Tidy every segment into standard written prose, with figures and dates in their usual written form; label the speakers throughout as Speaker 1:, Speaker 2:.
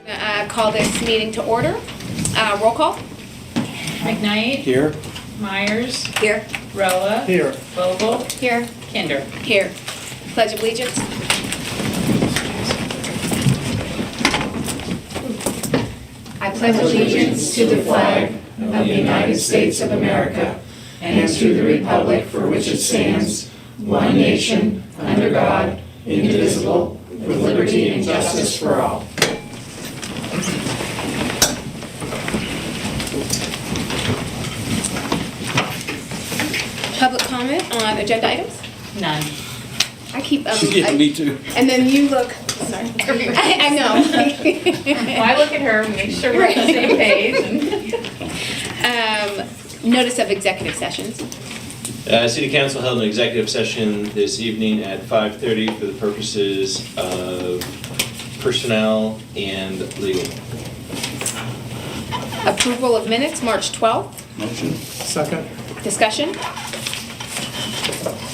Speaker 1: Call this meeting to order. Roll call.
Speaker 2: McKnight.
Speaker 3: Here.
Speaker 2: Myers.
Speaker 1: Here.
Speaker 2: Rolla.
Speaker 3: Here.
Speaker 2: Vogel.
Speaker 1: Here.
Speaker 2: Kinder.
Speaker 1: Here. Pledge of Allegiance. I pledge allegiance to the flag of the United States of America and to the republic for which it stands, one nation, under God, indivisible, with liberty and justice for all. Public comment on agenda items?
Speaker 2: None.
Speaker 1: I keep,
Speaker 3: Yeah, me too.
Speaker 1: and then you look, sorry, I know.
Speaker 2: Well, I look at her and make sure we're on the same page.
Speaker 1: Notice of executive sessions.
Speaker 4: City Council held an executive session this evening at 5:30 for the purposes of personnel and legal.
Speaker 1: Approval of minutes, March 12th.
Speaker 3: Motion. Second.
Speaker 1: Discussion.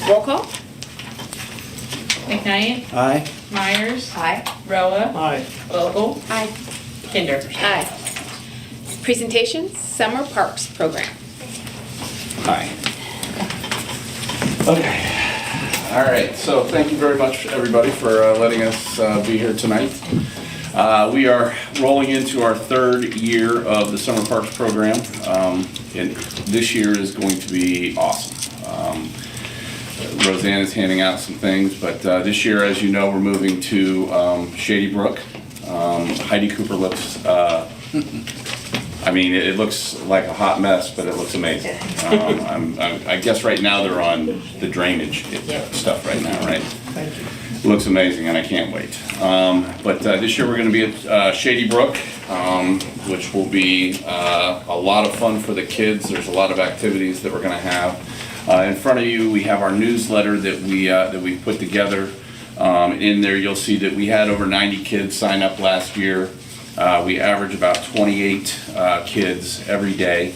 Speaker 1: Roll call.
Speaker 2: McKnight.
Speaker 3: Aye.
Speaker 2: Myers.
Speaker 1: Aye.
Speaker 2: Rolla.
Speaker 3: Aye.
Speaker 2: Vogel.
Speaker 1: Aye.
Speaker 2: Kinder.
Speaker 1: Aye. Presentations, Summer Parks Program.
Speaker 5: Hi. Okay. All right, so thank you very much, everybody, for letting us be here tonight. We are rolling into our third year of the Summer Parks Program, and this year is going to be awesome. Roseanne is handing out some things, but this year, as you know, we're moving to Shady Brook. Heidi Cooper looks, I mean, it looks like a hot mess, but it looks amazing. I guess right now they're on the drainage stuff right now, right?
Speaker 3: Thank you.
Speaker 5: It looks amazing, and I can't wait. But this year we're going to be at Shady Brook, which will be a lot of fun for the kids. There's a lot of activities that we're going to have. In front of you, we have our newsletter that we put together. In there, you'll see that we had over 90 kids sign up last year. We average about 28 kids every day.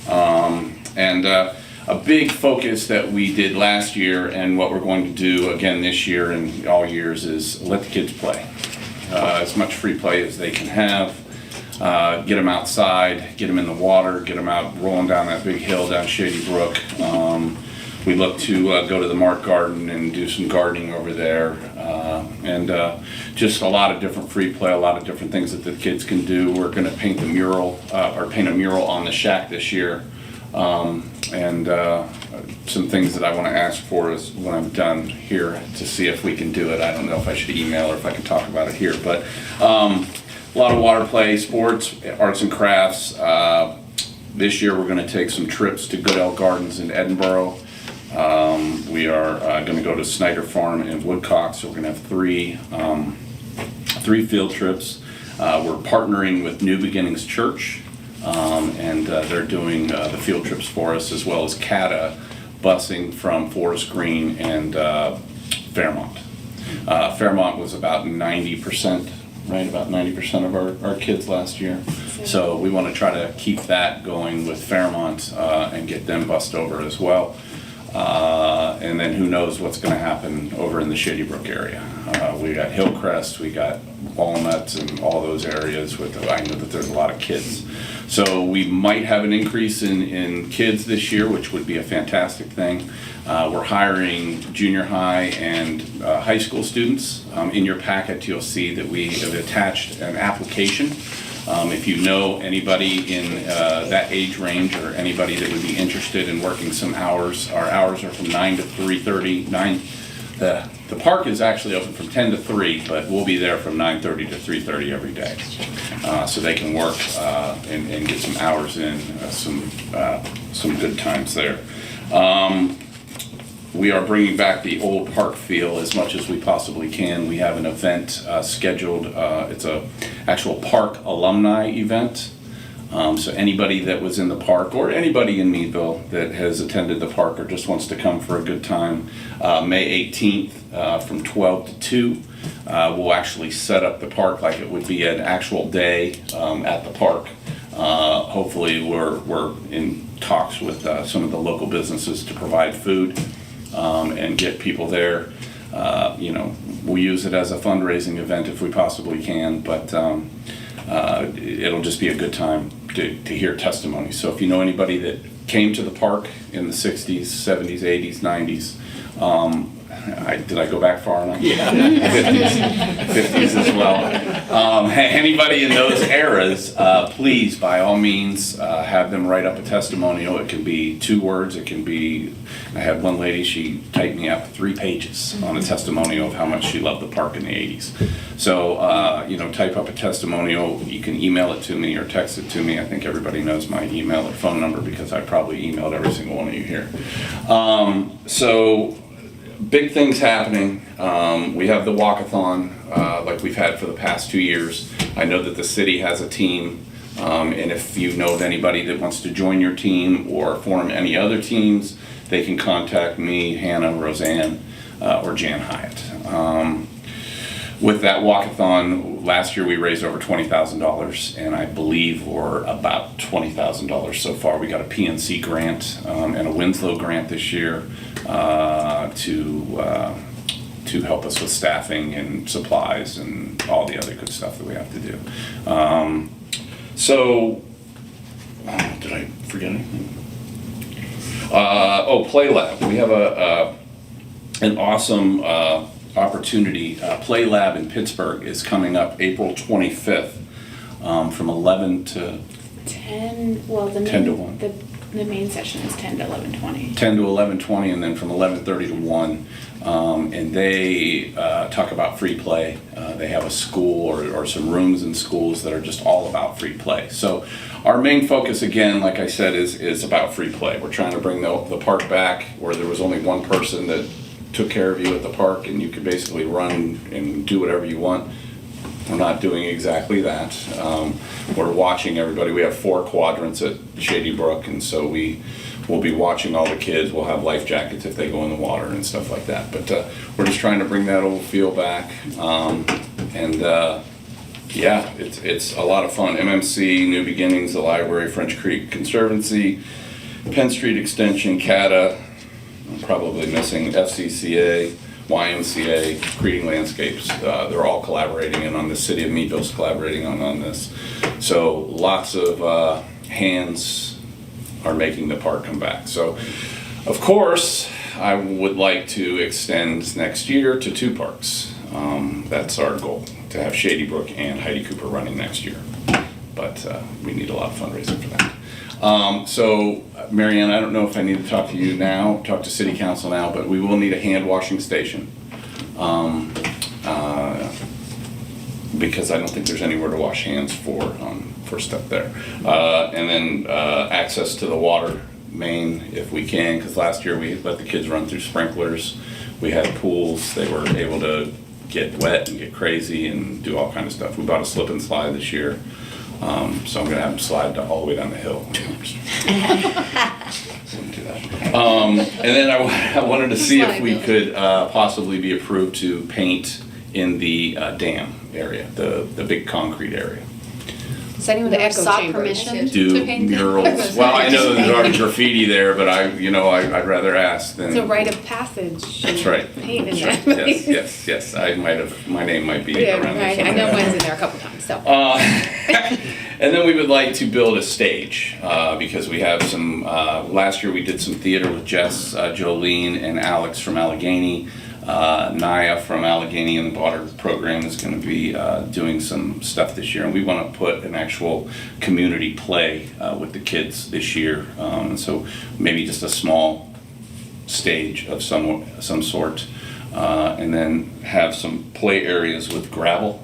Speaker 5: And a big focus that we did last year and what we're going to do again this year and all years is let the kids play. As much free play as they can have. Get them outside, get them in the water, get them out rolling down that big hill down Shady Brook. We look to go to the Mark Garden and do some gardening over there. And just a lot of different free play, a lot of different things that the kids can do. We're going to paint the mural, or paint a mural on the shack this year. And some things that I want to ask for is when I'm done here to see if we can do it. I don't know if I should email or if I can talk about it here, but a lot of water play, sports, arts and crafts. This year we're going to take some trips to Goodell Gardens in Edinburgh. We are going to go to Snyder Farm in Woodcock, so we're going to have three field trips. We're partnering with New Beginnings Church, and they're doing the field trips for us, as well as CATA busing from Forest Green and Fairmont. Fairmont was about 90%, right? About 90% of our kids last year. So we want to try to keep that going with Fairmont and get them bussed over as well. And then who knows what's going to happen over in the Shady Brook area. We got Hillcrest, we got Walnuts, and all those areas. I know that there's a lot of kids. So we might have an increase in kids this year, which would be a fantastic thing. We're hiring junior high and high school students. In your packet, you'll see that we have attached an application. If you know anybody in that age range or anybody that would be interested in working some hours, our hours are from 9 to 3:30. The park is actually open from 10 to 3, but we'll be there from 9:30 to 3:30 every day. So they can work and get some hours in, some good times there. We are bringing back the old park feel as much as we possibly can. We have an event scheduled. It's a actual park alumni event. So anybody that was in the park or anybody in Meadville that has attended the park or just wants to come for a good time, May 18th from 12 to 2, we'll actually set up the park like it would be an actual day at the park. Hopefully we're in talks with some of the local businesses to provide food and get people there. We'll use it as a fundraising event if we possibly can, but it'll just be a good time to hear testimony. So if you know anybody that came to the park in the 60s, 70s, 80s, 90s, did I go back far enough? Yeah. 50s as well. Anybody in those eras, please, by all means, have them write up a testimonial. It can be 2 words. It can be, I had one lady, she typed me up 3 pages on a testimonial of how much she loved the park in the 80s. So, type up a testimonial. You can email it to me or text it to me. I think everybody knows my email or phone number because I probably emailed every single one of you here. Big things happening. We have the walkathon like we've had for the past 2 years. I know that the city has a team, and if you know of anybody that wants to join your team or form any other teams, they can contact me, Hannah, Roseanne, or Jan Hyatt. With that walkathon, last year we raised over $20,000, and I believe we're about $20,000 so far. We got a PNC grant and a Winslow grant this year to help us with staffing and supplies and all the other good stuff that we have to do. Did I forget anything? Play Lab. We have an awesome opportunity. Play Lab in Pittsburgh is coming up April 25th from 11 to
Speaker 2: 10, well,
Speaker 5: 10 to 1.
Speaker 2: The main session is 10 to 11:20.
Speaker 5: 10 to 11:20, and then from 11:30 to 1. And they talk about free play. They have a school or some rooms in schools that are just all about free play. So our main focus, again, like I said, is about free play. We're trying to bring the park back where there was only one person that took care of you at the park and you could basically run and do whatever you want. We're not doing exactly that. We're watching everybody. We have 4 quadrants at Shady Brook, and so we will be watching all the kids. We'll have life jackets if they go in the water and stuff like that. But we're just trying to bring that old feel back. It's a lot of fun. MMC, New Beginnings, the library, French Creek Conservancy, Penn Street Extension, CATA, I'm probably missing FCCA, YMCA, Creating Landscapes. They're all collaborating, and on the city of Meadville's collaborating on this. So lots of hands are making the park come back. So, of course, I would like to extend next year to 2 parks. That's our goal, to have Shady Brook and Heidi Cooper running next year. But we need a lot of fundraising for that. Marianne, I don't know if I need to talk to you now, talk to City Council now, but we will need a hand washing station. Because I don't think there's anywhere to wash hands for stuff there. And then access to the water main if we can, because last year we let the kids run through sprinklers. We had pools. They were able to get wet and get crazy and do all kinds of stuff. We bought a slip and slide this year. So I'm going to have them slide all the way down the hill. Wouldn't do that. And then I wanted to see if we could possibly be approved to paint in the dam area, the big concrete area.
Speaker 1: Does anyone
Speaker 2: The echo
Speaker 1: sought
Speaker 2: chamber.
Speaker 1: permission
Speaker 5: Do
Speaker 1: to paint that?
Speaker 5: murals. Well, I know there's already graffiti there, but I'd rather ask than.
Speaker 2: It's a rite of passage.
Speaker 5: That's right.
Speaker 2: Paint in
Speaker 5: That's
Speaker 2: that.
Speaker 5: right. Yes. My name might be
Speaker 2: Yeah,
Speaker 5: around there
Speaker 2: I
Speaker 5: somewhere.
Speaker 2: know mine's in there a couple times, so.
Speaker 5: And then we would like to build a stage because we have some. Last year we did some theater with Jess, Jolene, and Alex from Allegheny. Naya from Allegheny and the Water Program is going to be doing some stuff this year, and we want to put an actual community play with the kids this year. So maybe just a small stage of some sort, and then have some play areas with gravel.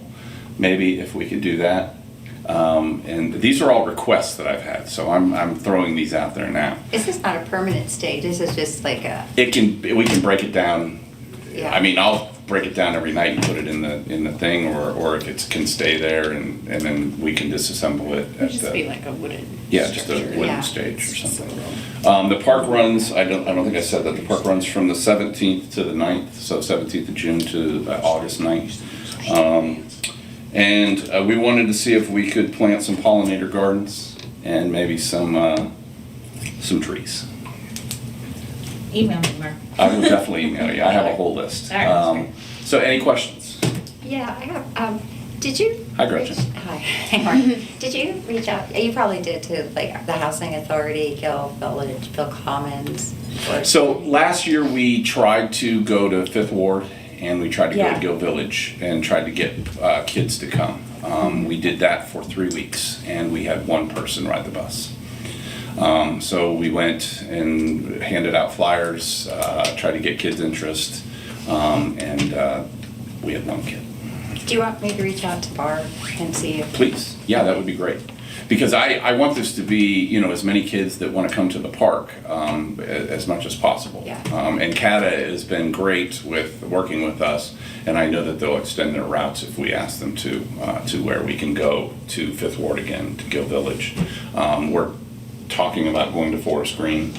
Speaker 5: Maybe if we could do that. And these are all requests that I've had, so I'm throwing these out there now.
Speaker 6: This is not a permanent stage, this is just like a,
Speaker 5: We can break it down.
Speaker 6: yeah.
Speaker 5: I mean, I'll break it down every night and put it in the thing, or if it can stay there, and then we can disassemble it.
Speaker 2: It'd just be like a wooden.
Speaker 5: Just a wooden
Speaker 6: Yeah.
Speaker 5: stage or something. The park runs. I don't think I said that. The park runs from the 17th to the 9th, so 17th of June to August 9th. And we wanted to see if we could plant some pollinator gardens and maybe some trees.
Speaker 7: Email me, Mark.
Speaker 5: I will definitely email you. I have a whole list.
Speaker 7: All right, that's great.
Speaker 5: So any questions?
Speaker 6: Yeah, I have, Did you?
Speaker 5: Hi, Gretchen.
Speaker 6: Hi. Mark. Did you reach out? You probably did to like the Housing Authority, Gill Village, Gill Commons. Or
Speaker 5: So last year, we tried to go to Fifth Ward, and we tried to go to
Speaker 6: Yeah.
Speaker 5: Gill Village, and tried to get kids to come. We did that for 3 weeks, and we had one person ride the bus. So we went and handed out flyers, tried to get kids' interest, and we had one kid.
Speaker 6: do you want me to reach out to Barb and see if?
Speaker 5: Please, yeah, that would be great. Because I want this to be, as many kids that want to come to the park as much as possible.
Speaker 6: Yeah.
Speaker 5: And CATA has been great with working with us, and I know that they'll extend their routes if we ask them to where we can go to Fifth Ward again, to Gill Village. We're talking about going to Forest Green,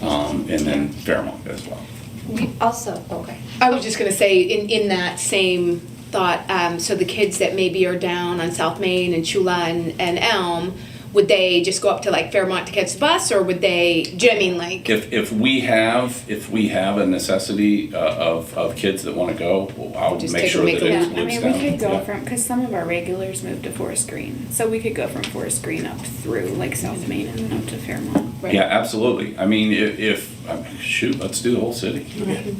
Speaker 5: and then Fairmont as well.
Speaker 6: We also, okay.
Speaker 1: I was just gonna say, in that same thought, so the kids that maybe are down on South Main and Chula and Elm, would they just go up to like Fairmont to catch the bus, or would they, do you know what I mean, like?
Speaker 5: If we have a necessity of kids that want to go, I'll
Speaker 1: Just
Speaker 5: make
Speaker 1: take
Speaker 5: sure
Speaker 1: and
Speaker 5: that
Speaker 1: make a
Speaker 5: it's
Speaker 1: loop.
Speaker 8: I
Speaker 5: loops
Speaker 8: mean,
Speaker 5: down.
Speaker 8: we could go
Speaker 5: Yeah.
Speaker 8: from, because some of our regulars moved to Forest Green, so we could go from Forest Green up through like South Main and then up to Fairmont.
Speaker 1: Right.
Speaker 5: Yeah, absolutely. I mean, shoot, let's do the whole city.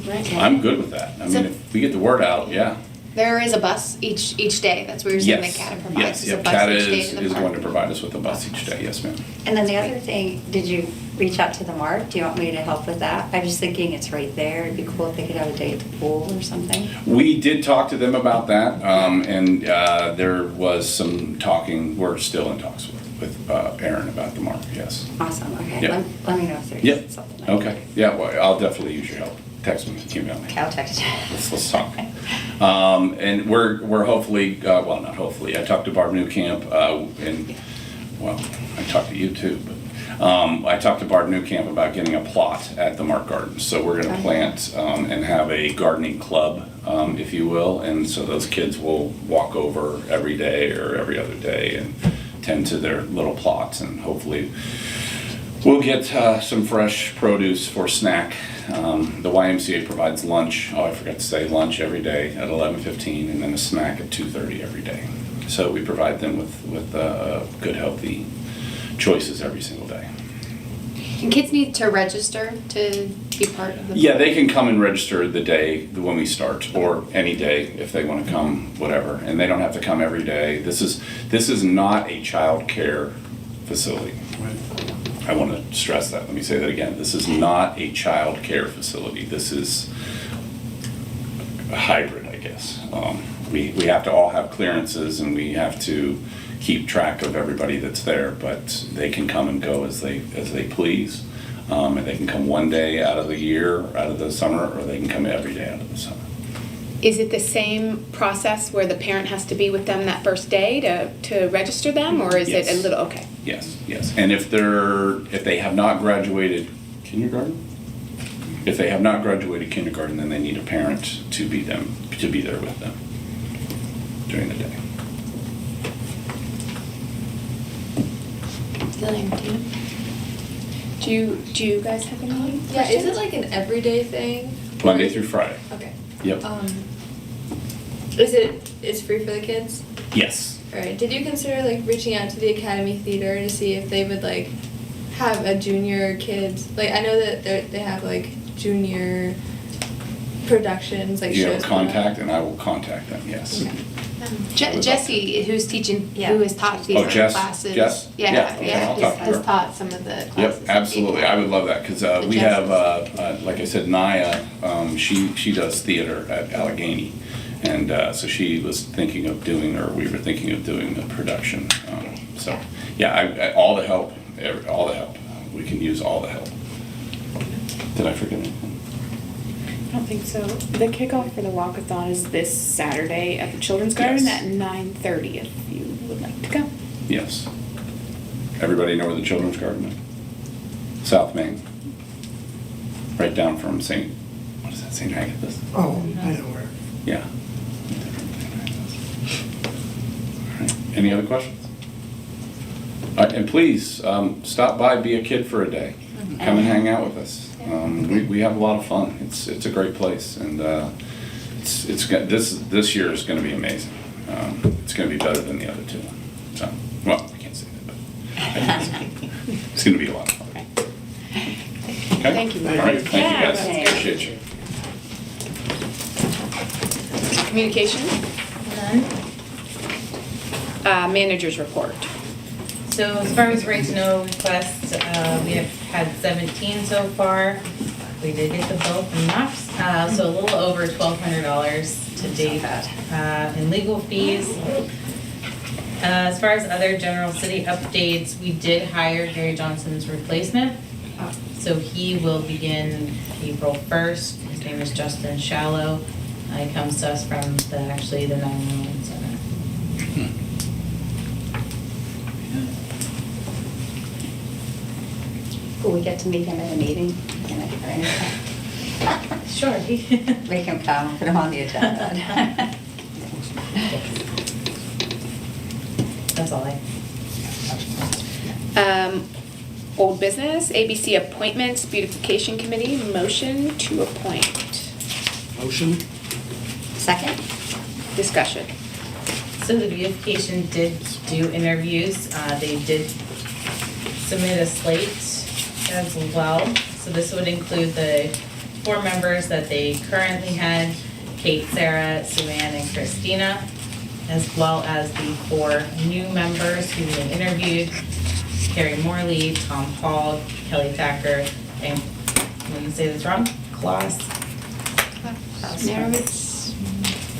Speaker 1: Right.
Speaker 5: I'm good with that. I
Speaker 1: So-
Speaker 5: mean, if we get the word out, yeah.
Speaker 1: There is a bus each day, that's what you're saying that
Speaker 5: Yes,
Speaker 1: CATA provides,
Speaker 5: yes,
Speaker 1: is
Speaker 5: yeah,
Speaker 1: a bus
Speaker 5: CATA
Speaker 1: each day
Speaker 5: is
Speaker 1: to the
Speaker 5: going
Speaker 1: park.
Speaker 5: to provide us with a bus each day, yes, ma'am.
Speaker 6: And then the other thing, did you reach out to the Mark? Do you want me to help with that? I'm just thinking it's right there. It'd be cool if they could have a day at the pool or something.
Speaker 5: We did talk to them about that, and there was some talking, we're still in talks with Aaron about the mark, yes.
Speaker 6: Awesome, okay.
Speaker 5: Yeah.
Speaker 6: Let me know if there's
Speaker 5: Yep,
Speaker 6: something. I can
Speaker 5: okay,
Speaker 6: do.
Speaker 5: yeah, well, I'll definitely use your help. Text me, email me.
Speaker 6: Okay, I'll text you.
Speaker 5: Let's talk. And we're hopefully, well, not hopefully, I talked to Barb Newcamp, and, well, I talked to you too, but I talked to Barb Newcamp about getting a plot at the Mark Gardens. So we're gonna plant and have a gardening club, if you will, and so those kids will walk over every day or every other day and tend to their little plots, and hopefully we'll get some fresh produce for snack. The YMCA provides lunch, I forgot to say, lunch every day at 11:15, and then a snack at 2:30 every day. So we provide them with good, healthy choices every single day.
Speaker 1: And kids need to register to be part of the.
Speaker 5: Yeah, they can come and register the day when we start, or any day if they want to come, whatever. And they don't have to come every day. This is not a child care facility. I want to stress that. Let me say that again. This is not a child care facility. This is a hybrid, I guess. We have to all have clearances, and we have to keep track of everybody that's there, but they can come and go as they please. And they can come one day out of the year, out of the summer, or they can come every day out of the summer.
Speaker 1: Is it the same process where the parent has to be with them that first day to register them, or is it a
Speaker 5: Yes.
Speaker 1: little, okay?
Speaker 5: Yes, yes. And if they have not graduated kindergarten? If they have not graduated kindergarten, then they need a parent to be there with them during the day.
Speaker 1: Do you guys have any
Speaker 2: Yeah, is it like an everyday thing?
Speaker 5: Monday through Friday.
Speaker 2: Okay.
Speaker 5: Yep.
Speaker 2: It's free for the kids?
Speaker 5: Yes.
Speaker 2: Alright, did you consider like reaching out to the Academy Theater to see if they would like have a junior kids, like I know that they have like junior productions, like
Speaker 5: You
Speaker 2: shows.
Speaker 5: have a
Speaker 2: coming up.
Speaker 5: contact, and I will contact them, yes.
Speaker 1: Jessie, who's teaching,
Speaker 6: Yeah.
Speaker 1: who has taught these
Speaker 5: Oh, Jess?
Speaker 1: classes.
Speaker 5: Jess? Yeah,
Speaker 1: Yeah,
Speaker 5: okay,
Speaker 1: yeah,
Speaker 5: I'll talk to
Speaker 1: has
Speaker 5: her.
Speaker 1: taught some of the classes.
Speaker 5: Yep, absolutely. I would love that, because we have, like I said, Naya, she does theater at Allegheny. And so she was thinking of doing, or we were thinking of doing a production. So, yeah, all the help, all the help. We can use all the help. Did I forget anything?
Speaker 8: I don't think so. The kickoff for the walkathon is this Saturday at the Children's Garden
Speaker 5: Yes.
Speaker 8: at 9:30 if you would like to go.
Speaker 5: Yes. Everybody know where the Children's Garden is? South Main. Right down from what is that, St. Agatha's?
Speaker 3: Oh, I know where.
Speaker 5: Yeah. All right. Any other questions? And please, stop by, be a kid for a day. Come and hang out with us. We have a lot of fun. It's a great place, and this year is going to be amazing. It's gonna be better than the other two. So, well, I can't say that, but it's gonna be a lot of fun. Okay?
Speaker 1: Thank you,
Speaker 5: All
Speaker 1: Mark.
Speaker 5: right, thank you guys,
Speaker 6: thanks.
Speaker 5: appreciate you.
Speaker 1: Communication,
Speaker 7: None.
Speaker 1: managers report.
Speaker 7: So as far as right to know requests, we have had 17 so far. We did get the bill from MAPS, so a little over $1,200 to date in legal fees. As far as other general city updates, we did hire Gary Johnson's replacement. So he will begin April 1st. His name is Justin Shallow. He comes to us from the 911 center.
Speaker 6: Will we get to meet him at a meeting?
Speaker 7: Sure.
Speaker 6: Make him come, put him on the agenda.
Speaker 7: That's all I.
Speaker 1: Old business, ABC appointments, beautification committee, motion to appoint.
Speaker 3: Motion?
Speaker 6: Second?
Speaker 1: Discussion.
Speaker 7: So the beautification did do interviews. They did submit a slate as well. So this would include the 4 members that they currently had, Kate, Sarah, Suzanne, and Christina, as well as the 4 new members who they interviewed, Carrie Morley, Tom Hall, Kelly Thacker, and, I'm going to say this wrong, Klaus.
Speaker 1: Narrowitz.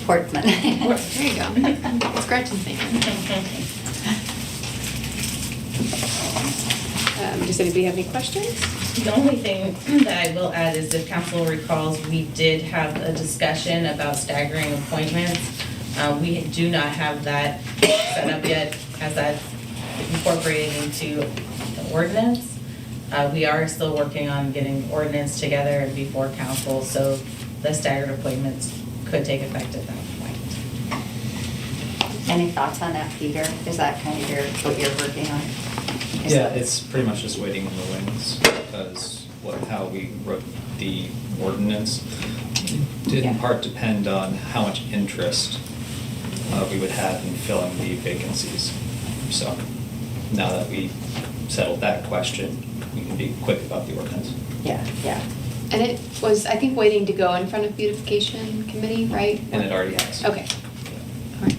Speaker 6: Portman.
Speaker 1: There you go. It's Gretchen's name. Does anybody have any questions?
Speaker 7: The only thing that I will add is if council recalls, we did have a discussion about staggering appointments. We do not have that set up yet as that's incorporated into the ordinance. We are still working on getting ordinance together before council, so the staggered appointments could take effect at that point.
Speaker 6: Any thoughts on that, Peter? Is that kind of what you're working on? Is
Speaker 9: Yeah,
Speaker 6: that-
Speaker 9: it's pretty much just waiting in the wings, because how we wrote the ordinance did in
Speaker 6: Yeah.
Speaker 9: part depend on how much interest we would have in filling the vacancies. So now that we settled that question, we can be quick about the ordinance.
Speaker 6: Yeah, yeah.
Speaker 1: And it was, I think, waiting to go in front of beautification committee, right?
Speaker 9: And it already has.
Speaker 1: Okay. All right.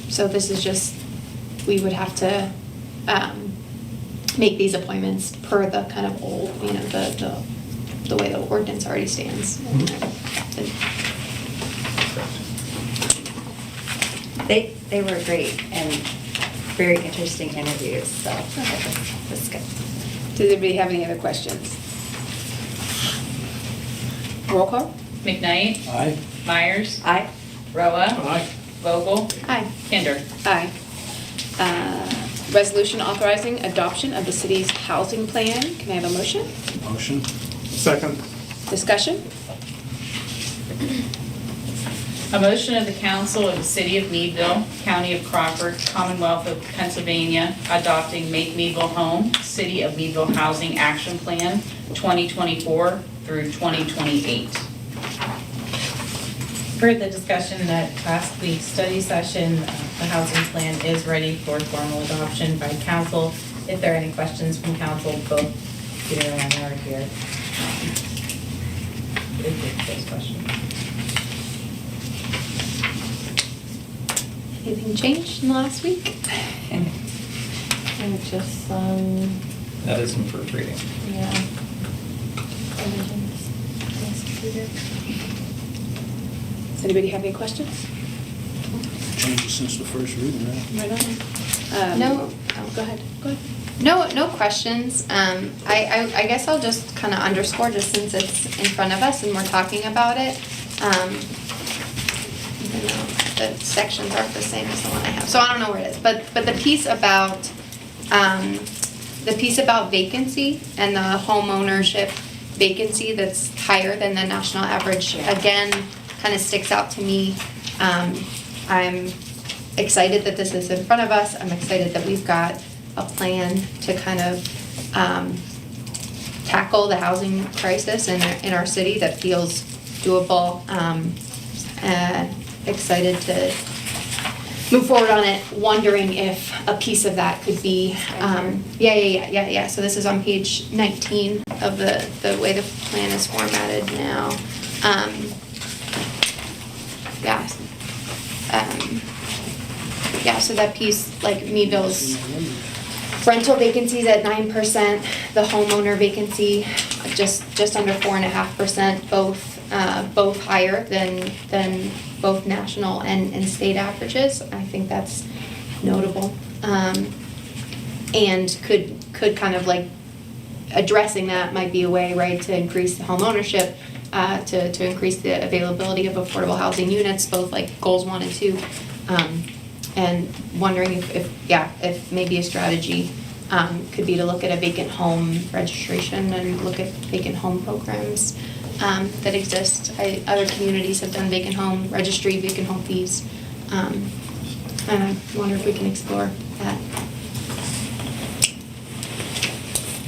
Speaker 1: So this is just, we would have to make these appointments per the kind of old, the way the ordinance already stands.
Speaker 6: They were great and very interesting interviews, so that's good.
Speaker 1: Does anybody have any other questions? Roll call?
Speaker 7: McKnight,
Speaker 3: Aye.
Speaker 7: Myers,
Speaker 6: Aye.
Speaker 7: Roa,
Speaker 3: Aye.
Speaker 7: Vogel,
Speaker 1: Aye.
Speaker 7: Kinder.
Speaker 1: Aye. Resolution authorizing adoption of the city's housing plan. Can I have a motion?
Speaker 3: Motion? Second?
Speaker 1: Discussion?
Speaker 7: A motion of the council of the city of Meadville, county of Crawford, Commonwealth of Pennsylvania, adopting Make Meadville Home, City of Meadville Housing Action Plan 2024 through 2028. Per the discussion at last week's study session, the housing plan is ready for formal adoption by council. If there are any questions from council, both Peter and I are here. If there's questions.
Speaker 1: Anything changed in the last week?
Speaker 7: And just,
Speaker 9: That is some first reading.
Speaker 7: yeah.
Speaker 1: Does anybody have any questions?
Speaker 3: Changes since the first reading, right?
Speaker 1: Right on.
Speaker 10: No.
Speaker 1: Oh, go ahead. Go ahead.
Speaker 10: No questions. I guess I'll just kind of underscore, just since it's in front of us and we're talking about it. Even though the sections aren't the same as the one I have, so I don't know where it is. But the piece about vacancy and the home ownership vacancy that's higher than the national average, again, kind of sticks out to me. I'm excited that this is in front of us. I'm excited that we've got a plan to kind of tackle the housing crisis in our city that feels doable. excited to move forward on it, wondering if a piece of that could be, yeah. So this is on page 19 of the way the plan is formatted now. So that piece, like Meadville's rental vacancies at 9%, the homeowner vacancy just under 4.5%, both higher than both national and state averages. I think that's notable. And could kind of like, addressing that might be a way, right, to increase the home ownership, to increase the availability of affordable housing units, both like goals 1 and 2. And wondering if maybe a strategy could be to look at a vacant home registration and look at vacant home programs that exist. Other communities have done vacant home registry, vacant home fees. And I wonder if we can explore that.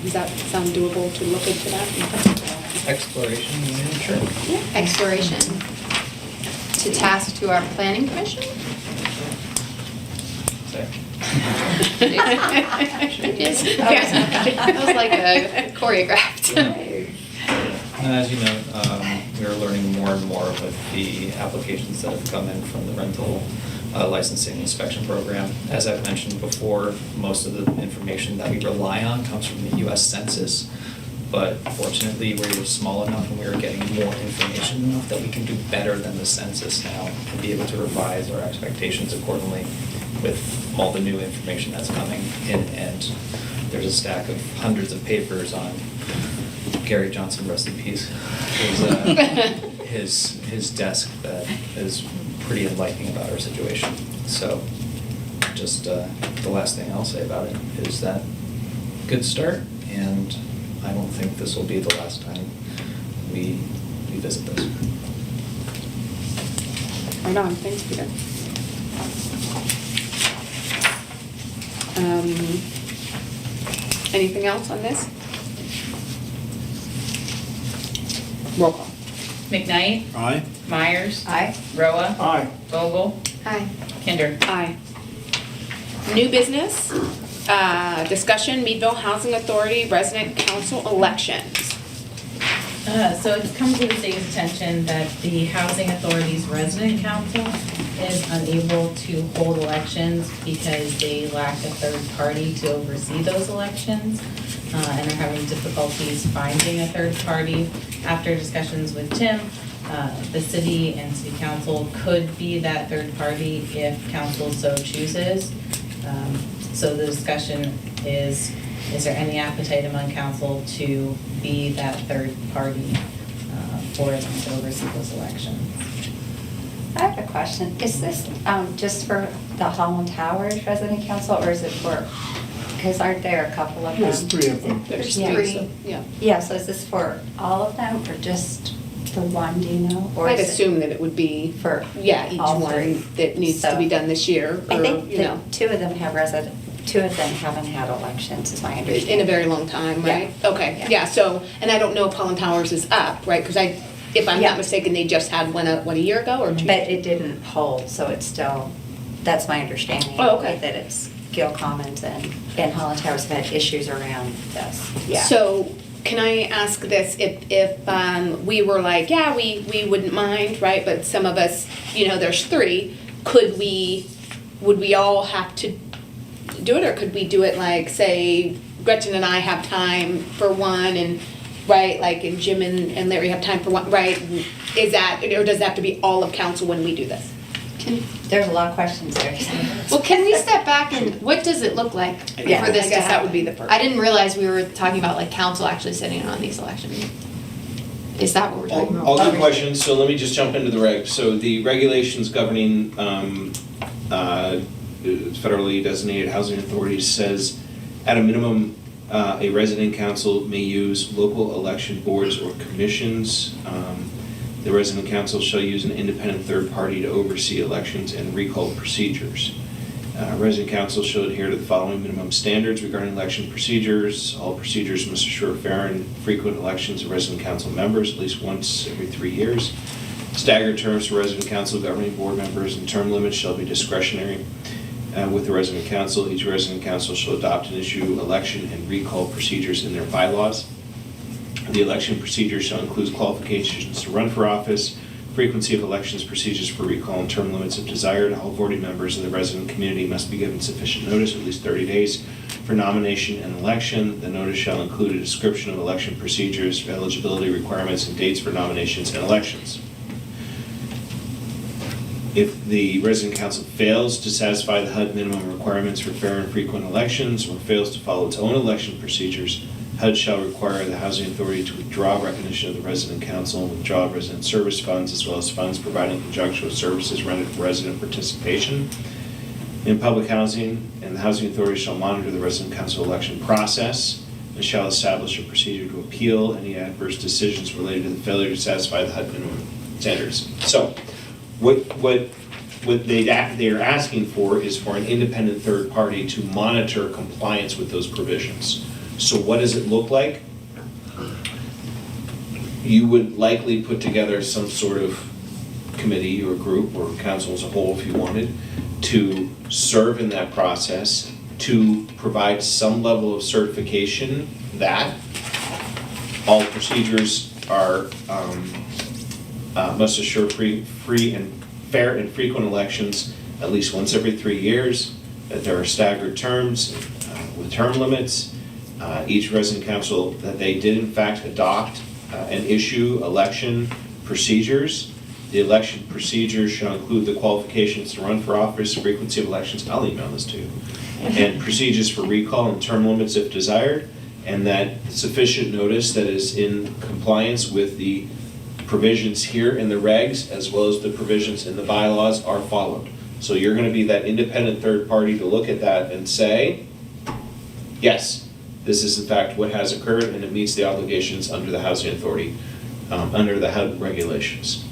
Speaker 8: Does that sound doable to look into that?
Speaker 9: Exploration, yeah, sure.
Speaker 10: Exploration to task to our planning commission?
Speaker 9: So,
Speaker 10: That was like a choreographed.
Speaker 9: And as you know, we are learning more and more with the applications that have come in from the rental licensing inspection program. As I've mentioned before, most of the information that we rely on comes from the US Census. But fortunately, we're small enough and we're getting more information enough that we can do better than the census now and be able to revise our expectations accordingly with all the new information that's coming in. And there's a stack of hundreds of papers on Gary Johnson, rest in peace, his desk that is pretty enlightening about our situation. So just the last thing I'll say about it is that good start, and I don't think this will be the last time we visit this.
Speaker 8: Right on, thanks, Peter. Anything else on this? Roll call.
Speaker 7: McKnight,
Speaker 3: Aye?
Speaker 7: Myers,
Speaker 6: Aye.
Speaker 7: Roa,
Speaker 3: Aye.
Speaker 7: Vogel,
Speaker 10: Hi.
Speaker 7: Kinder.
Speaker 8: Aye. New business, discussion, Meadville Housing Authority Resident Council elections.
Speaker 7: So it's come to the city's attention that the Housing Authority's Resident Council is unable to hold elections because they lack a third party to oversee those elections, and are having difficulties finding a third party. After discussions with Tim, the city and city council could be that third party if council so chooses. So the discussion is there any appetite among council to be that third party for them to oversee those elections?
Speaker 6: I have a question. Is this just for the Holland Towers Resident Council, or is it for, because aren't there a couple of them?
Speaker 1: There's 3 of them.
Speaker 8: There's
Speaker 6: Yeah.
Speaker 8: three. Yeah.
Speaker 6: Yeah, so is this for all of them, or just the one, do you know? Or
Speaker 8: I'd
Speaker 6: is it
Speaker 8: assume that it would be
Speaker 6: for
Speaker 8: yeah, each
Speaker 6: all
Speaker 8: one
Speaker 6: three?
Speaker 8: that needs to
Speaker 6: So-
Speaker 8: be done this year,
Speaker 6: I
Speaker 8: or,
Speaker 6: think
Speaker 8: you know,
Speaker 6: that 2 of them have two of them haven't had elections, is my understanding.
Speaker 8: in a very long time, right? Okay,
Speaker 6: Yeah.
Speaker 8: yeah, so, and I don't know if Holland Towers is up, right? Because if I'm
Speaker 6: Yeah.
Speaker 8: not mistaken, they just had one a year ago or 2?
Speaker 6: But it didn't hold, so it's still, that's my understanding.
Speaker 8: Oh, okay.
Speaker 6: That it's Gill Commons and Holland Towers have had issues around this. Yeah.
Speaker 8: So, can I ask this, if we were like, yeah, we wouldn't mind, right? But some of us, there's 3, would we all have to do it, or could we do it like, say, Gretchen and I have time for one, and, right, like, and Jim and Larry have time for one, right? Is that, or does it have to be all of council when we do this?
Speaker 6: There's a lot of questions there.
Speaker 10: Well, can we step back and, what does it look like
Speaker 8: Yeah,
Speaker 10: for this
Speaker 8: I
Speaker 10: to
Speaker 8: guess that would
Speaker 10: happen?
Speaker 8: be the first.
Speaker 10: I didn't realize we were talking about like council actually sitting in on these elections. Is that what we're talking about?
Speaker 4: All good questions, so let me just jump into the regs. So the regulations governing federally designated housing authorities says, at a minimum, a resident council may use local election boards or commissions. The resident council shall use an independent third party to oversee elections and recall procedures. Resident council shall adhere to the following minimum standards regarding election procedures. All procedures must assure fair and frequent elections of resident council members at least once every 3 years. Staggered terms for resident council, governing board members, and term limits shall be discretionary with the resident council. Each resident council shall adopt and issue election and recall procedures in their bylaws. The election procedures shall include qualifications to run for office, frequency of elections, procedures for recall, and term limits if desired. All voting members of the resident community must be given sufficient notice, at least 30 days, for nomination and election. The notice shall include a description of election procedures, eligibility requirements, and dates for nominations and elections. If the resident council fails to satisfy the HUD minimum requirements for fair and frequent elections, or fails to follow its own election procedures, HUD shall require the housing authority to withdraw recognition of the resident council and withdraw resident service funds, as well as funds provided in conjunction with services rendered for resident participation in public housing, and the housing authority shall monitor the resident council election process and shall establish a procedure to appeal any adverse decisions related to the failure to satisfy the HUD minimum standards. So, what they are asking for is for an independent third party to monitor compliance with those provisions. So what does it look like? You would likely put together some sort of committee or group or council as a whole, if you wanted, to serve in that process, to provide some level of certification that all procedures are must assure free and fair and frequent elections at least once every 3 years, that there are staggered terms with term limits. Each resident council, that they did in fact adopt and issue election procedures. The election procedures shall include the qualifications to run for office, frequency of elections, I'll email this to you, and procedures for recall and term limits if desired, and that sufficient notice that is in compliance with the provisions here in the regs as well as the provisions in the bylaws are followed. So you're going to be that independent third party to look at that and say, yes, this is in fact what has occurred and it meets the obligations under the housing authority, under the HUD regulations.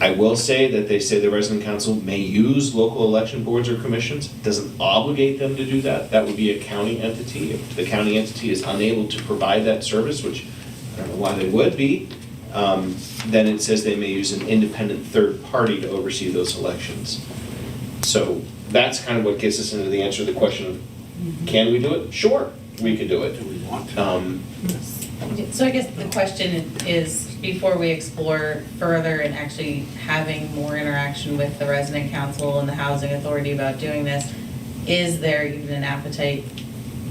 Speaker 4: I will say that they say the resident council may use local election boards or commissions. It doesn't obligate them to do that. That would be a county entity. If the county entity is unable to provide that service, which I don't know why they would be, then it says they may use an independent third party to oversee those elections. So that's kind of what gets us into the answer to the question of, can we do it? Sure, we could do it.
Speaker 3: Do we want to?
Speaker 7: So I guess the question is, before we explore further and actually having more interaction with the resident council and the housing authority about doing this, is there even an appetite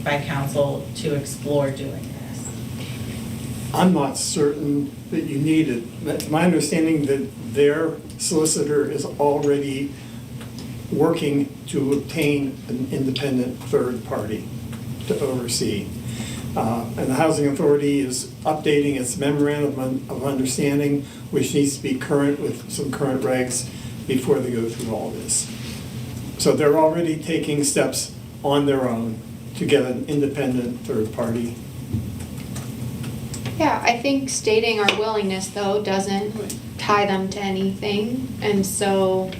Speaker 7: by council to explore doing this?
Speaker 11: I'm not certain that you need it. It's my understanding that their solicitor is already working to obtain an independent third party to oversee. And the Housing Authority is updating its memorandum of understanding, which needs to be current with some current regs before they go through all this. So they're already taking steps on their own to get an independent third party.
Speaker 10: Yeah, I think stating our willingness, though, doesn't tie them to anything. And so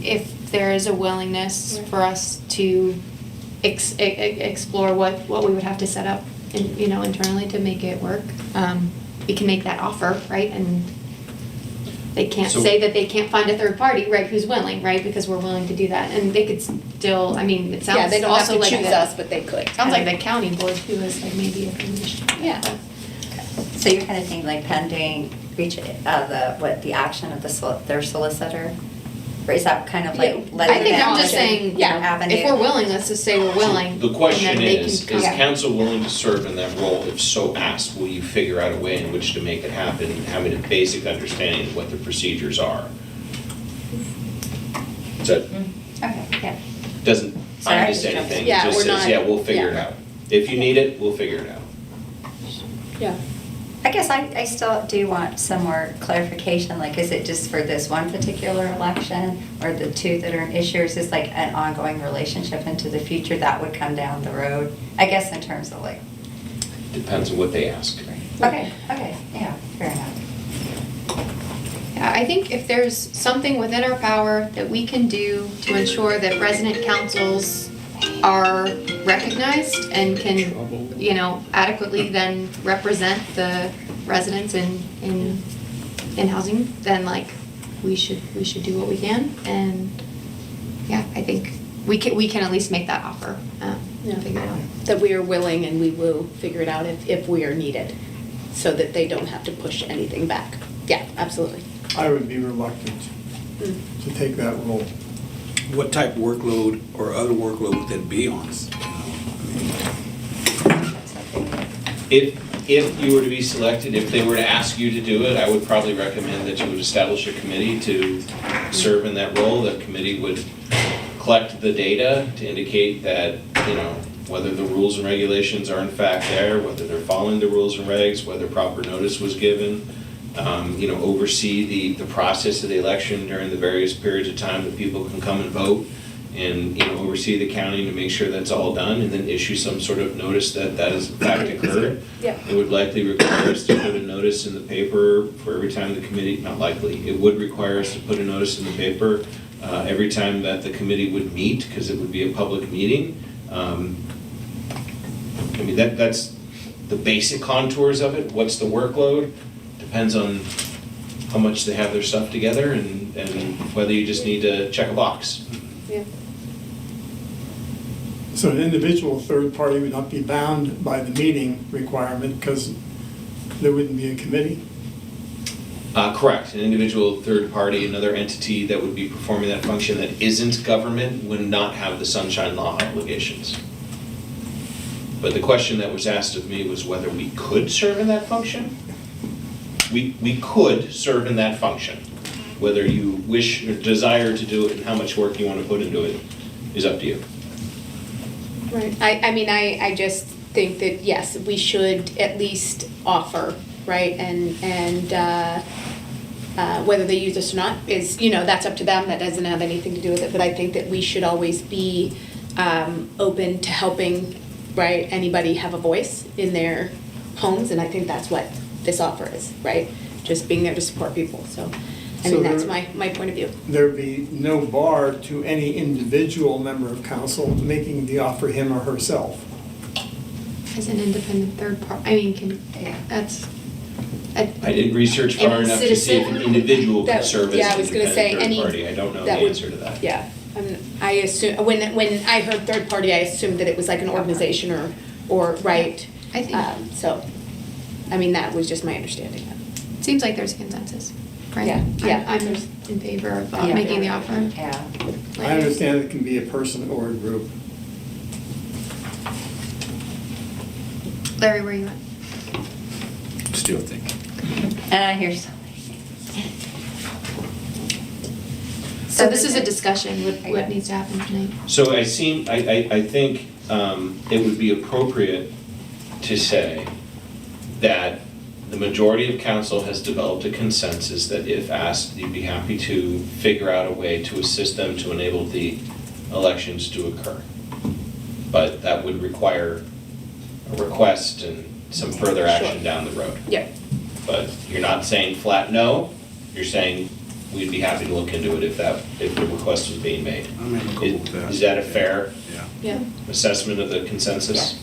Speaker 10: if there is a willingness for us to explore what we would have to set up, internally to make it work, we can make that offer, right? And they can't say that they can't find a third party, right, who's willing, right? Because we're willing to do that. And they could still, it sounds
Speaker 8: Yeah, they don't have
Speaker 10: also
Speaker 8: to
Speaker 10: like
Speaker 8: choose
Speaker 10: the-
Speaker 8: us, but they could.
Speaker 10: Sounds like the county board too is like maybe a commission.
Speaker 8: Yeah.
Speaker 6: So you're kind of thinking like pending the action of their solicitor? Or is that kind of like letting
Speaker 10: I think
Speaker 6: them
Speaker 10: I'm just
Speaker 6: option,
Speaker 10: saying,
Speaker 6: avenue?
Speaker 10: if we're willing, let's just say we're willing.
Speaker 4: The question
Speaker 10: and then they
Speaker 4: is
Speaker 10: can come-
Speaker 4: council willing to serve in that role? If so asked, will you figure out a way in which to make it happen, having a basic understanding of what the procedures are? So
Speaker 6: Okay, yeah.
Speaker 4: doesn't
Speaker 6: Sorry, I
Speaker 4: bind us
Speaker 6: was
Speaker 4: to
Speaker 6: jumping.
Speaker 4: anything,
Speaker 8: Yeah,
Speaker 4: it just
Speaker 8: we're
Speaker 4: says,
Speaker 8: not-
Speaker 4: yeah, we'll figure it
Speaker 8: yeah.
Speaker 4: out. If you need it, we'll figure it out.
Speaker 8: Yeah.
Speaker 6: I guess I still do want some more clarification, like is it just for this one particular election or the two that are an issue, or is this like an ongoing relationship into the future that would come down the road? I guess in terms of like,
Speaker 4: Depends on what they ask.
Speaker 6: okay, yeah, fair enough.
Speaker 10: Yeah, I think if there's something within our power that we can do to ensure that resident councils are recognized and can, adequately then represent the residents in housing, then like we should do what we can. And yeah, I think we can at least make that offer. Figure it out.
Speaker 8: That we are willing and we will figure it out if we are needed, so that they don't have to push anything back. Yeah, absolutely.
Speaker 11: I would be reluctant to take that role.
Speaker 3: What type of workload or other workload would that be on us?
Speaker 4: If you were to be selected, if they were to ask you to do it, I would probably recommend that you would establish a committee to serve in that role. The committee would collect the data to indicate that, whether the rules and regulations are in fact there, whether they're following the rules and regs, whether proper notice was given, oversee the process of the election during the various periods of time that people can come and vote, and oversee the counting to make sure that's all done, and then issue some sort of notice that has in fact occurred.
Speaker 8: Yeah.
Speaker 4: It would likely require us to put a notice in the paper for every time the committee, not likely, it would require us to put a notice in the paper every time that the committee would meet, because it would be a public meeting. That's the basic contours of it. What's the workload? Depends on how much they have their stuff together and whether you just need to check a box.
Speaker 8: Yeah.
Speaker 11: So an individual third party would not be bound by the meeting requirement because there wouldn't be a committee?
Speaker 4: Correct. An individual third party, another entity that would be performing that function that isn't government would not have the Sunshine Law obligations. But the question that was asked of me was whether we could serve in that function. We could serve in that function. Whether you wish or desire to do it and how much work you want to put into it is up to you.
Speaker 8: Right. I just think that, yes, we should at least offer, right? And whether they use us or not is, that's up to them. That doesn't have anything to do with it. But I think that we should always be open to helping, right, anybody have a voice in their homes. And I think that's what this offer is, right? Just being there to support people. So that's my point of view.
Speaker 11: There'd be no bar to any individual member of council making the offer him or herself.
Speaker 10: As an independent third party,
Speaker 4: I didn't research far
Speaker 10: Any
Speaker 4: enough to see if an
Speaker 10: citizen?
Speaker 4: individual could serve
Speaker 8: Yeah, I
Speaker 4: as
Speaker 8: was
Speaker 4: an
Speaker 8: gonna say
Speaker 4: independent
Speaker 8: any-
Speaker 4: third party. I don't know the
Speaker 8: that would-
Speaker 4: answer to that.
Speaker 8: Yeah. I assume, when I heard third party, I assumed that it was like an organization or right?
Speaker 10: I think
Speaker 8: That was just my understanding.
Speaker 10: it seems like there's a consensus, right?
Speaker 8: Yeah.
Speaker 10: I'm in favor of
Speaker 6: Yeah.
Speaker 10: making the offer.
Speaker 6: Yeah.
Speaker 11: I understand it can be a person or a group.
Speaker 10: Larry, where are you at?
Speaker 3: Still thinking.
Speaker 6: Here's something.
Speaker 10: So this is a discussion, what needs to happen tonight?
Speaker 4: So I think it would be appropriate to say that the majority of council has developed a consensus that if asked, you'd be happy to figure out a way to assist them to enable the elections to occur. But that would require a request and some further action down the road.
Speaker 8: Yep.
Speaker 4: But you're not saying flat no, you're saying we'd be happy to look into it if the request was being made.
Speaker 3: I'm amenable with that.
Speaker 4: Is that a fair
Speaker 3: Yeah,
Speaker 8: Yeah.
Speaker 4: assessment of the consensus?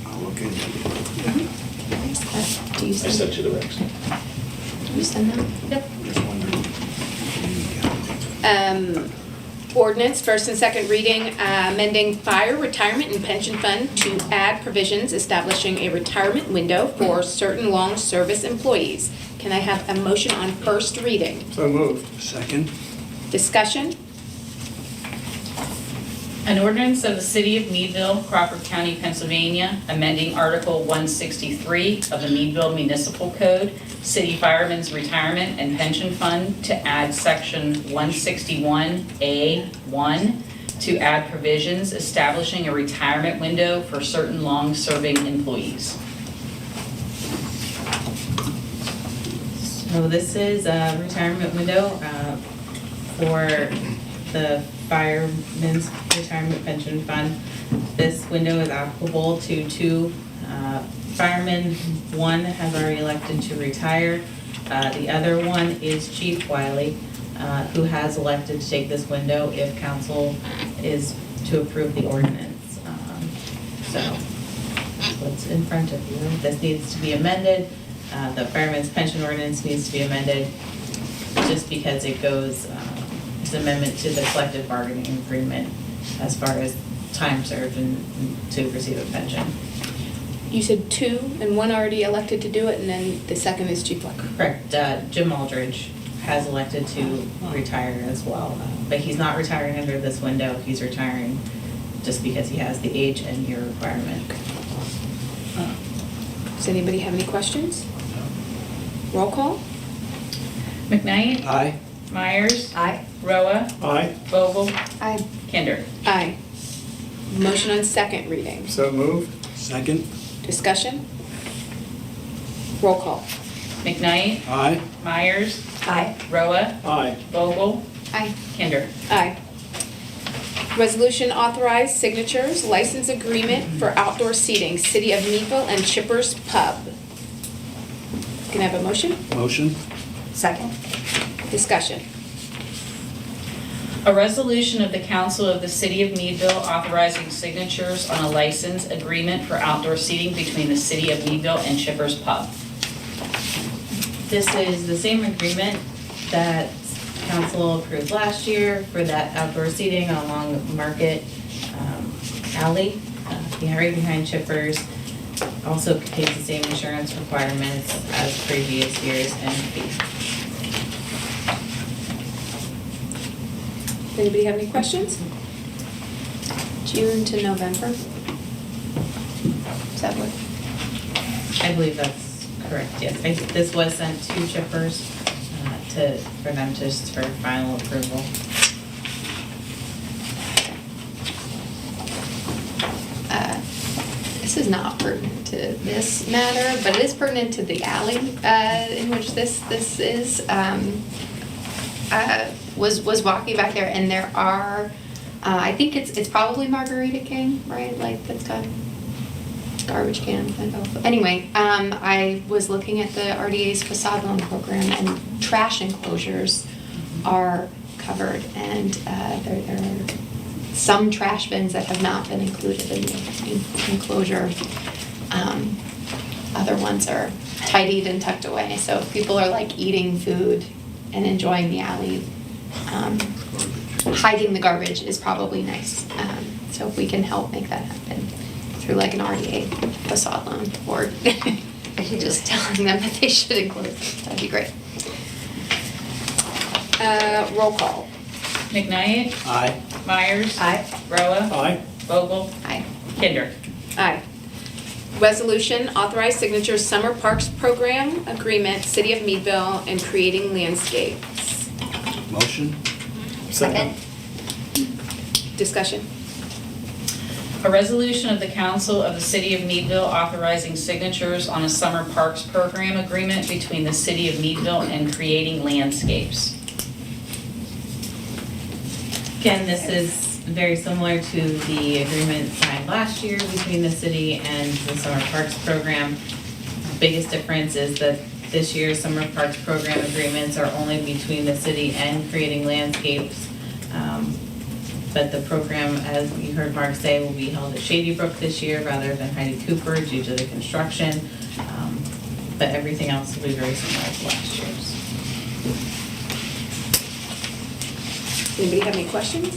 Speaker 3: I'll look into it.
Speaker 10: Do you
Speaker 4: I
Speaker 10: send,
Speaker 4: sent you the regs.
Speaker 10: do you send that?
Speaker 8: Yep.
Speaker 3: Just wondering.
Speaker 8: Ordinance, first and second reading, amending fire, retirement, and pension fund to add provisions establishing a retirement window for certain long service employees. Can I have a motion on first reading?
Speaker 11: So moved.
Speaker 3: Second?
Speaker 8: Discussion?
Speaker 7: An ordinance of the City of Meadville, Crawford County, Pennsylvania, amending Article 163 of the Meadville Municipal Code, City Firemen's Retirement and Pension Fund, to add Section 161A1 to add provisions establishing a retirement window for certain long-serving employees. So this is a retirement window for the Firemen's Retirement Pension Fund. This window is applicable to two firemen. One has already elected to retire. The other one is Chief Wiley, who has elected to take this window if council is to approve the ordinance. So that's what's in front of you. This needs to be amended The fireman's pension ordinance needs to be amended just because it goes, it's an amendment to the collective bargaining agreement as far as time served and to receive a pension.
Speaker 8: You said 2, and 1 already elected to do it, and then the second is Chief Luck.
Speaker 7: Correct. Jim Aldridge has elected to retire as well, but he's not retiring under this window. He's retiring just because he has the age and year requirement.
Speaker 8: Does anybody have any questions? Roll call?
Speaker 7: McKnight?
Speaker 3: Aye.
Speaker 7: Myers?
Speaker 6: Aye.
Speaker 7: Roa?
Speaker 11: Aye,
Speaker 7: Vogel?
Speaker 10: Aye.
Speaker 7: Kinder?
Speaker 8: Aye. Motion on second reading.
Speaker 11: so moved.
Speaker 3: Second.
Speaker 8: Discussion? Roll call?
Speaker 7: McKnight?
Speaker 3: Aye.
Speaker 7: Myers?
Speaker 6: Aye.
Speaker 7: Roa?
Speaker 11: Aye,
Speaker 7: Vogel?
Speaker 10: Aye.
Speaker 7: Kinder?
Speaker 8: Aye. Resolution authorized signatures, license agreement for outdoor seating, City of Meadville and Chippers Pub. Can I have a motion?
Speaker 3: Motion.
Speaker 6: Second.
Speaker 8: Discussion.
Speaker 7: A resolution of the Council of the City of Meadville authorizing signatures on a license agreement for outdoor seating between the City of Meadville and Chippers Pub. This is the same agreement that council approved last year for that outdoor seating along Market Alley, right behind Chippers. Also contains the same insurance requirements as previous years and fee.
Speaker 8: Anybody have any questions?
Speaker 10: June to November? Is that what?
Speaker 7: I believe that's correct, yes. This was sent to Chippers for them just for final approval.
Speaker 10: This is not pertinent to this matter, but it is pertinent to the alley in which this is. Was walking back there, and there are, I think it's probably Margarita King, right? Like that's got garbage cans. Anyway, I was looking at the RDA's facade loan program, and trash enclosures are covered, and there are some trash bins that have not been included in the enclosure. Other ones are tidied and tucked away. So if people are like eating food and enjoying the alley, hiding the garbage is probably nice. So if we can help make that happen through like an RDA facade loan, or just telling them that they should include it, that'd be great.
Speaker 8: Roll call?
Speaker 7: McKnight?
Speaker 3: Aye.
Speaker 7: Myers?
Speaker 6: Aye.
Speaker 7: Roa?
Speaker 11: aye,
Speaker 7: Vogel?
Speaker 10: Aye.
Speaker 7: Kinder?
Speaker 8: Aye. Resolution authorized signatures Summer Parks Program Agreement, City of Meadville, and creating landscapes.
Speaker 3: Motion.
Speaker 11: second,
Speaker 8: Discussion.
Speaker 7: A resolution of the Council of the City of Meadville authorizing signatures on a summer parks program agreement between the City of Meadville and Creating Landscapes. Again, this is very similar to the agreement signed last year between the city and the summer parks program. The biggest difference is that this year's summer parks program agreements are only between the city and Creating Landscapes. But the program, as you heard Mark say, will be held at Shady Brook this year rather than Heidi Cooper due to the construction. But everything else will be very similar to last year's.
Speaker 8: Anybody have any questions?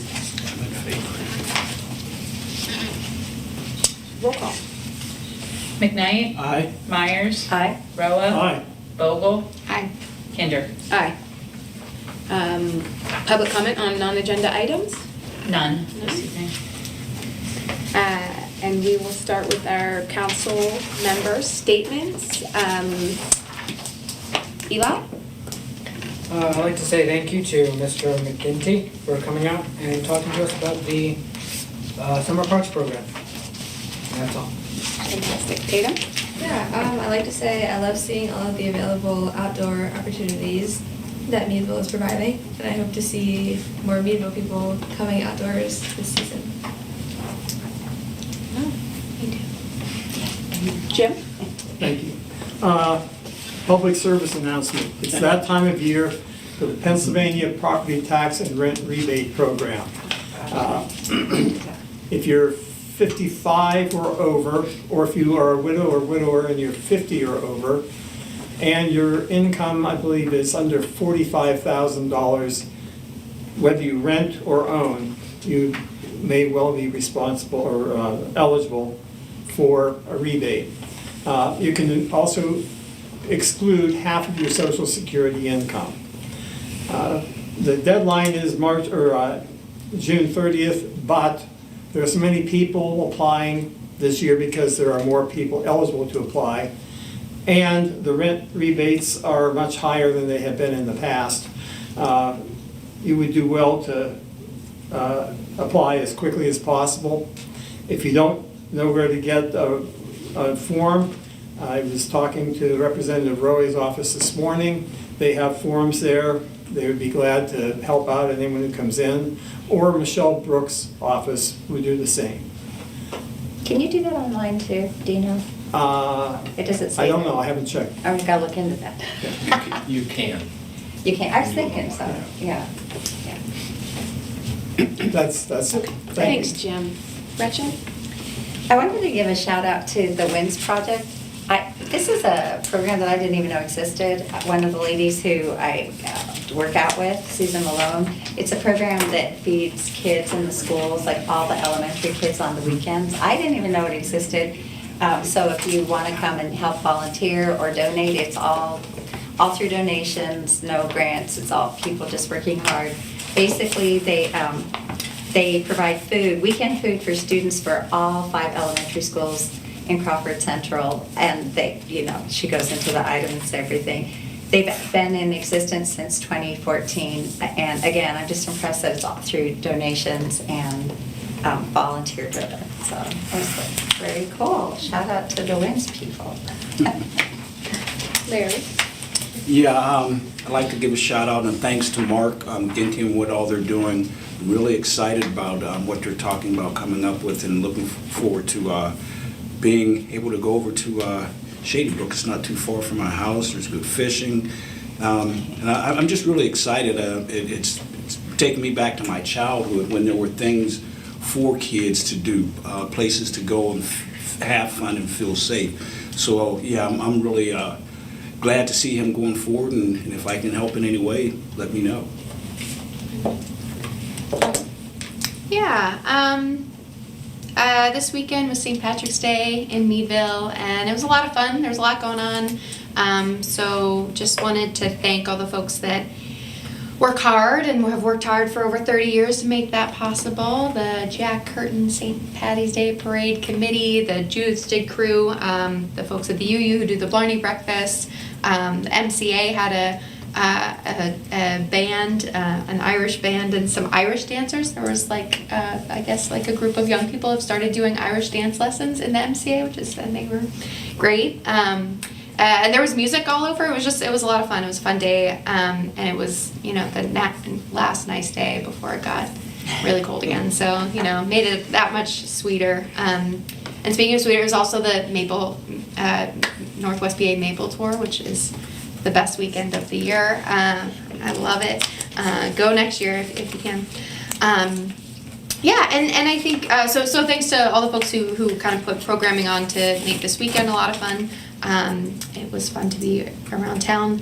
Speaker 8: Roll call?
Speaker 7: McKnight?
Speaker 3: Aye.
Speaker 7: Myers?
Speaker 6: Aye.
Speaker 7: Roa?
Speaker 11: aye,
Speaker 7: Vogel?
Speaker 10: Aye.
Speaker 7: Kinder?
Speaker 8: Aye. Public comment on non-agenda items?
Speaker 7: None this evening.
Speaker 8: And we will start with our council member statements. Eli?
Speaker 12: I'd like to say thank you to Mr. McGinty for coming out and talking to us about the Summer Parks Program. And that's all.
Speaker 8: Fantastic. Tatum?
Speaker 2: Yeah, I'd like to say I love seeing all of the available outdoor opportunities that Meadville is providing, and I hope to see more Meadville people coming outdoors this season.
Speaker 8: Jim?
Speaker 11: thank you. Public service announcement, it's that time of year for the Pennsylvania Property Tax and Rent Rebate Program. If you're 55 or over, or if you are a widow or widower and you're 50 or over, and your income, I believe, is under $45,000, whether you rent or own, you may well be responsible or eligible for a rebate. You can also exclude half of your Social Security income. The deadline is June 30th, but there are so many people applying this year because there are more people eligible to apply, and the rent rebates are much higher than they have been in the past. You would do well to apply as quickly as possible. If you don't know where to get a form, I was talking to Representative Rowe's office this morning. They have forms there. They would be glad to help out anyone who comes in. Or Michelle Brooks' office would do the same.
Speaker 6: Can you do that online too? Do you know? It doesn't say.
Speaker 11: I don't
Speaker 6: that.
Speaker 11: know. I haven't checked.
Speaker 6: I'm gonna look into that.
Speaker 1: You can.
Speaker 6: You can't. I was thinking so. Yeah.
Speaker 11: That's it.
Speaker 8: Thanks, Jim. Gretchen?
Speaker 6: I wanted to give a shout out to the WINS project. This is a program that I didn't even know existed. One of the ladies who I work out with, Susan Malone, it's a program that feeds kids in the schools, like all the elementary kids on the weekends. I didn't even know it existed. So if you want to come and help volunteer or donate, it's all through donations, no grants. It's all people just working hard. Basically, they provide food, weekend food for students for all 5 elementary schools in Crawford Central, and she goes into the items, everything. They've been in existence since 2014, and again, I'm just impressed that it's all through donations and volunteer driven. So it was very cool. Shout out to the WINS people.
Speaker 8: Larry?
Speaker 3: Yeah, I'd like to give a shout out and thanks to Mark, Ginty, and what all they're doing. I'm really excited about what they're talking about coming up with, and looking forward to being able to go over to Shady Brook. It's not too far from my house. There's good fishing. And I'm just really excited. It's taking me back to my childhood when there were things for kids to do, places to go and have fun and feel safe. So yeah, I'm really glad to see him going forward, and if I can help in any way, let me know.
Speaker 10: Yeah, this weekend was St. Patrick's Day in Meadville, and it was a lot of fun. There was a lot going on. So just wanted to thank all the folks that work hard and have worked hard for over 30 years to make that possible. The Jack Curtin St. Patty's Day Parade Committee, the Judith Dig Crew, the folks at the UU who do the Blarney Breakfast. The MCA had a band, an Irish band, and some Irish dancers. There was I guess a group of young people have started doing Irish dance lessons in the MCA, and they were great. And there was music all over. It was a lot of fun. It was a fun day, and it was the last nice day before it got really cold again. So made it that much sweeter. And speaking of sweeter, it was also the Northwest PA Maple Tour, which is the best weekend of the year. I love it. Go next year if you can. Yeah, and I think so thanks to all the folks who kind of put programming on to make this weekend a lot of fun. It was fun to be around town.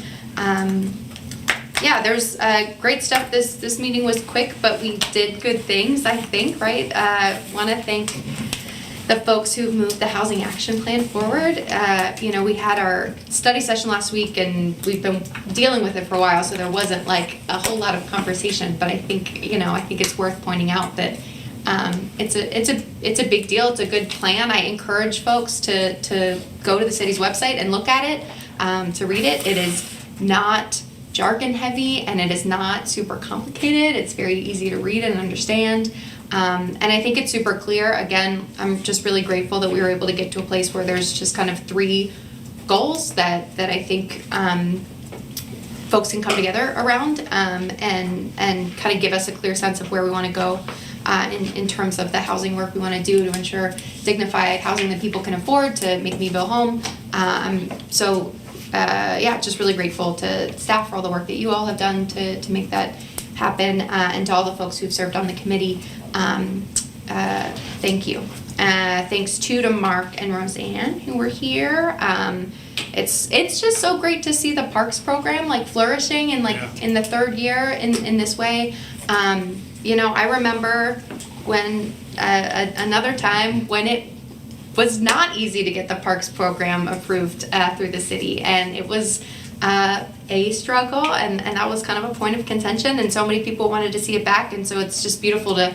Speaker 10: Yeah, there's great stuff. This meeting was quick, but we did good things, I think, right? Want to thank the folks who moved the housing action plan forward. We had our study session last week, and we've been dealing with it for a while, so there wasn't a whole lot of conversation. But I think it's worth pointing out that it's a big deal. It's a good plan. I encourage folks to go to the city's website and look at it, to read it. It is not jargon heavy, and it is not super complicated. It's very easy to read and understand. And I think it's super clear. Again, I'm just really grateful that we were able to get to a place where there's just kind of 3 goals that I think folks can come together around, and kind of give us a clear sense of where we want to go in terms of the housing work we want to do to ensure dignified housing that people can afford to make Meadville home. Just really grateful to staff for all the work that you all have done to make that happen, and to all the folks who've served on the committee. Thank you. Thanks to Mark and Roseanne who were here. it's just so great to see the parks program like flourishing and like in the third year in this way. You know, I remember when another time when it was not easy to get the parks program approved through the city, and it was a struggle, and that was kind of a point of contention, and so many people wanted to see it back, and so it's just beautiful to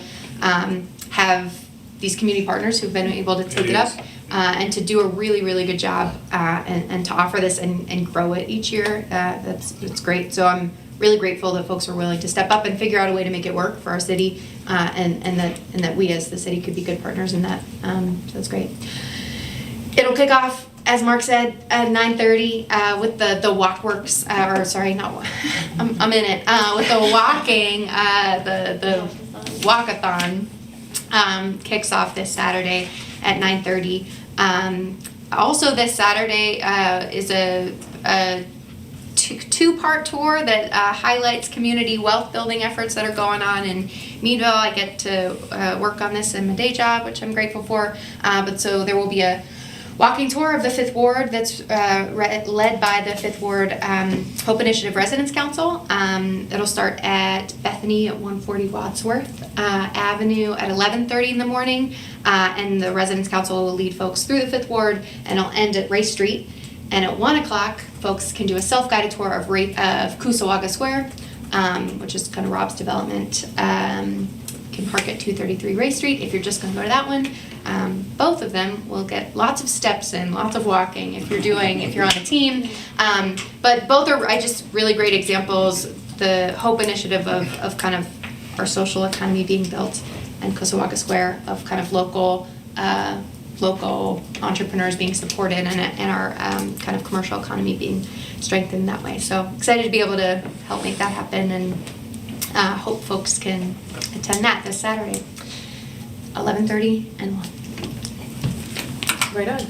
Speaker 10: have these community partners who've been able to take it up and to do a really, really good job and to offer this and grow it each year. It's great. So I'm really grateful that folks are willing to step up and figure out a way to make it work for our city, and that we as the city could be good partners in that. So that's great. It'll kick off, as Mark said, at 9:30 with the walkworks, or sorry, not I'm in it, with the walking, the walkathon kicks off this Saturday at 9:30. Also this Saturday is a two-part tour that highlights community wealth building efforts that are going on in Meadville. I get to work on this in my day job, which I'm grateful for. But so there will be a walking tour of the 5th Ward that's led by the 5th Ward Hope Initiative Residents Council. It'll start at Bethany at 140 Wadsworth Avenue at 11:30 in the morning, and the Residents Council will lead folks through the 5th Ward, and it'll end at Race Street. And at 1 o'clock, folks can do a self-guided tour of Cusawaga Square, which is kind of Rob's development. You can park at 233 Race Street if you're just going to go to that one. Both of them will get lots of steps in, lots of walking if you're on a team. But both are just really great examples. The Hope Initiative of kind of our social economy being built, and Cusawaga Square of kind of local entrepreneurs being supported, and our kind of commercial economy being strengthened that way. So excited to be able to help make that happen, and hope folks can attend that this Saturday, 11:30 and 1.
Speaker 8: Right on.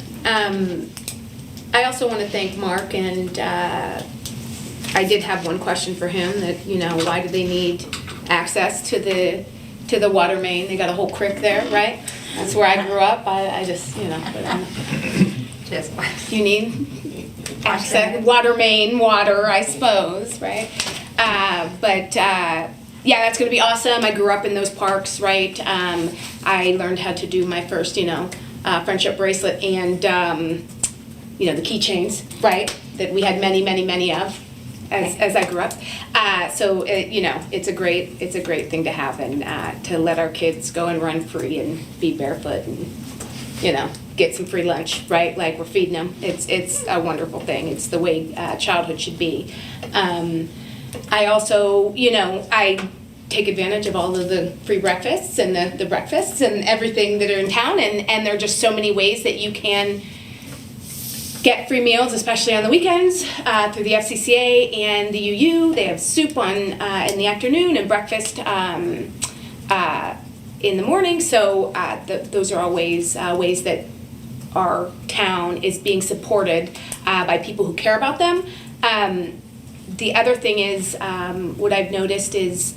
Speaker 8: I also want to thank Mark, and I did have one question for him, that, you know, why do they need access to the water main? They got a whole creek there, right? That's where I grew up. I just, you know, but you need access, water main, water, I suppose, right? Yeah, that's going to be awesome. I grew up in those parks, right? I learned how to do my first, friendship bracelet and, the keychains, right? That we had many, many, many of as I grew up. So it's a great thing to have, and to let our kids go and run free and be barefoot and, get some free lunch, right? Like, we're feeding them. It's a wonderful thing. It's the way childhood should be. I also, I take advantage of all of the free breakfasts and the breakfasts and everything that are in town, and there are just so many ways that you can get free meals, especially on the weekends, through the FCCA and the UU. They have soup in the afternoon and breakfast in the morning. So those are all ways that our town is being supported by people who care about them. The other thing is, what I've noticed is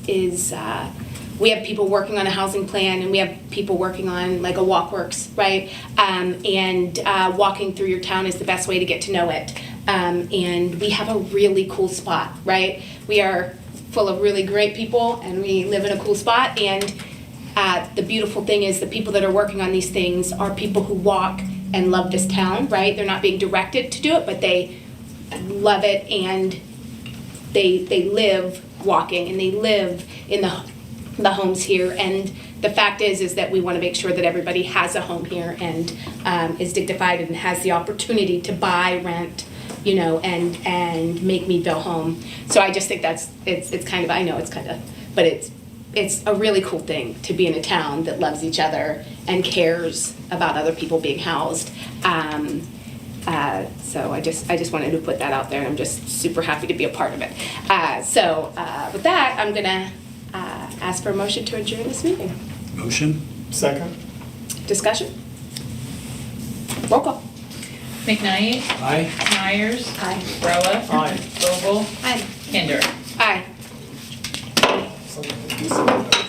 Speaker 8: we have people working on a housing plan, and we have people working on like a walkworks, right? And walking through your town is the best way to get to know it. And we have a really cool spot, right? We are full of really great people, and we live in a cool spot. And the beautiful thing is the people that are working on these things are people who walk and love this town, right? They're not being directed to do it, but they love it, and they live walking, and they live in the homes here. And the fact is that we want to make sure that everybody has a home here and is dignified and has the opportunity to buy, rent, and make Meadville home. So I just think it's kind of, I know it's kind of, but it's a really cool thing to be in a town that loves each other and cares about other people being housed. So I just wanted to put that out there, and I'm just super happy to be a part of it. With that, I'm gonna ask for a motion to adjourn this meeting.
Speaker 3: Motion?
Speaker 11: Second?
Speaker 8: Discussion? Roll call.
Speaker 7: McKnight.
Speaker 3: Aye.
Speaker 7: Myers.
Speaker 8: Aye.
Speaker 7: Roa.
Speaker 11: Aye.
Speaker 7: Vogel.
Speaker 10: Hi.
Speaker 7: Kinder.
Speaker 8: Aye.
Speaker 11: Something.